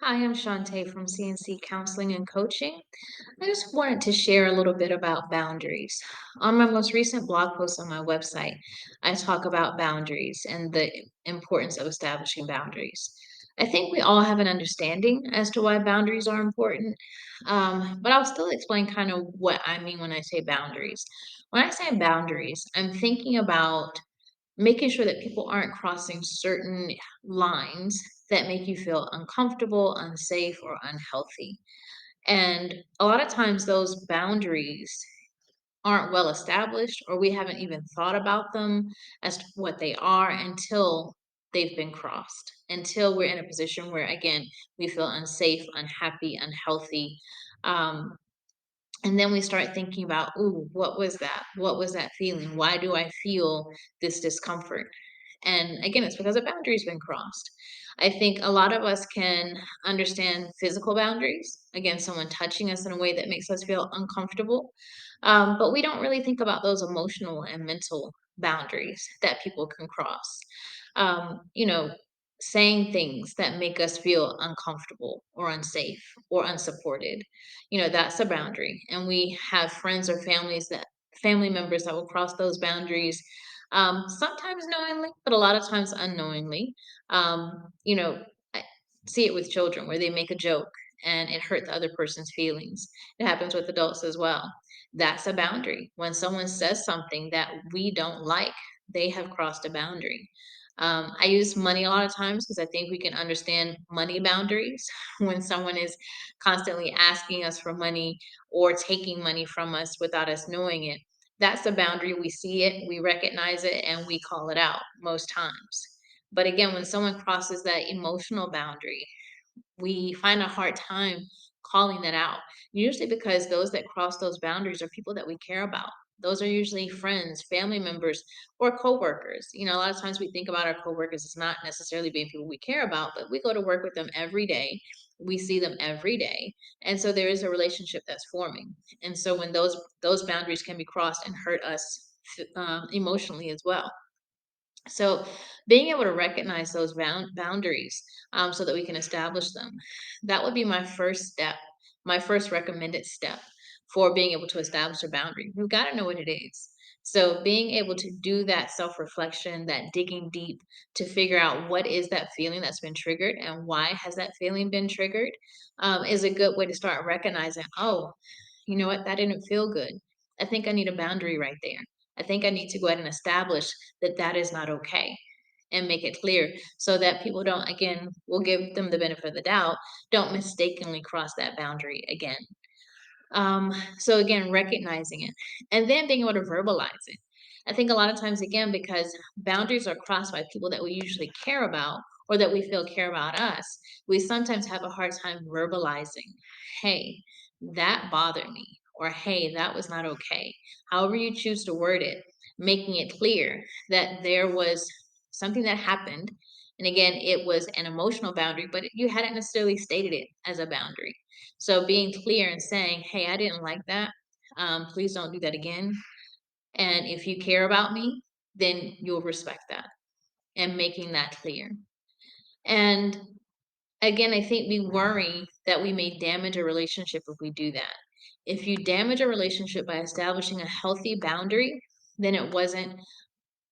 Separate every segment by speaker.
Speaker 1: Hi, I'm Shantae from C&C Counseling and Coaching. I just wanted to share a little bit about boundaries. On my most recent blog post on my website, I talk about boundaries and the importance of establishing boundaries. I think we all have an understanding as to why boundaries are important, but I'll still explain kind of what I mean when I say boundaries. When I say boundaries, I'm thinking about making sure that people aren't crossing certain lines that make you feel uncomfortable, unsafe, or unhealthy. And a lot of times those boundaries aren't well established, or we haven't even thought about them as to what they are until they've been crossed, until we're in a position where, again, we feel unsafe, unhappy, unhealthy. Um, and then we start thinking about, ooh, what was that? What was that feeling? Why do I feel this discomfort? And again, it's because a boundary's been crossed. I think a lot of us can understand physical boundaries. Again, someone touching us in a way that makes us feel uncomfortable. But we don't really think about those emotional and mental boundaries that people can cross. You know, saying things that make us feel uncomfortable or unsafe or unsupported. That's a boundary. And we have friends or family members that will cross those boundaries, sometimes knowingly, but a lot of times unknowingly. I see it with children where they make a joke and it hurt the other person's feelings. It happens with adults as well. That's a boundary. When someone says something that we don't like, they have crossed a boundary. I use money a lot of times because I think we can understand money boundaries. When someone is constantly asking us for money or taking money from us without us knowing it, that's a boundary. We see it, we recognize it, and we call it out most times. But again, when someone crosses that emotional boundary, we find a hard time calling that out. Usually because those that cross those boundaries are people that we care about. Those are usually friends, family members, or coworkers. A lot of times we think about our coworkers as not necessarily being people we care about, but we go to work with them every day. We see them every day. And so there is a relationship that's forming. And so when those boundaries can be crossed and hurt us emotionally as well. So, being able to recognize those boundaries, so that we can establish them, that would be my first step, my first recommended step for being able to establish a boundary. We've got to know what it is. So, being able to do that self reflection, that digging deep to figure out what is that feeling that's been triggered and why has that feeling been triggered, is a good way to start recognizing, oh, you know what, that didn't feel good. I think I need a boundary right there. I think I need to go ahead and establish that that is not okay and make it clear so that people don't, again, we'll give them the benefit of the doubt, don't mistakenly cross that boundary again. So again, recognizing it and then being able to verbalize it. I think a lot of times, again, because boundaries are crossed by people that we usually care about or that we feel care about us, we sometimes have a hard time verbalizing, hey, that bothered me, or hey, that was not okay. However, you choose to word it, making it clear that there was something that happened. And again, it was an emotional boundary, but you hadn't necessarily stated it as a boundary. So being clear and saying, "Hey, I didn't like that. Please don't do that again. And if you care about me, then you'll respect that." And making that clear. And again, I think we worry that we may damage a relationship if we do that. If you damage a relationship by establishing a healthy boundary, then it wasn't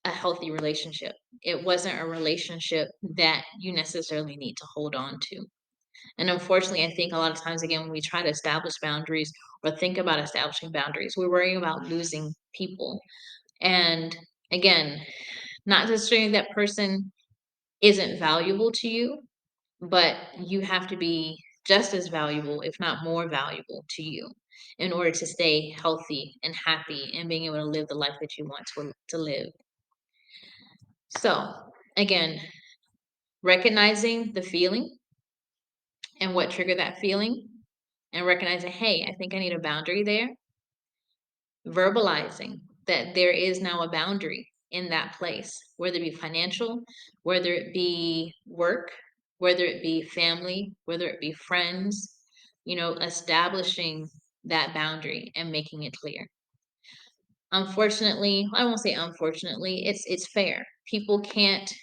Speaker 1: a healthy relationship. It wasn't a relationship that you necessarily need to hold on to. And unfortunately, I think a lot of times, again, when we try to establish boundaries or think about establishing boundaries, we're worrying about losing people. And again, not necessarily that person isn't valuable to you, but you have to be just as valuable, if not more valuable to you in order to stay healthy and happy and being able to live the life that you want to live. So, again, recognizing the feeling and what triggered that feeling and recognizing, hey, I think I need a boundary there. Verbalizing that there is now a boundary in that place, whether it be financial, whether it be work, whether it be family, whether it be friends, establishing that boundary and making it clear. Unfortunately, I won't say unfortunately, it's fair. People can't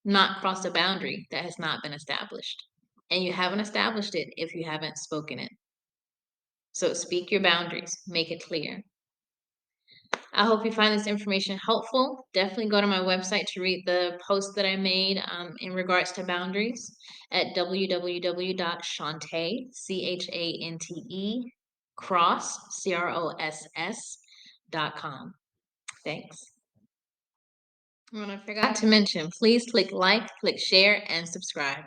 Speaker 1: not cross a boundary that has not been established. and you haven't established it if you haven't spoken it. So speak your boundaries, make it clear. I hope you find this information helpful. Definitely go to my website to read the post that I made in regards to boundaries at www.chante, CHANTE, CROSS.com. Thanks. And I forgot to mention, please click like, click share, and subscribe.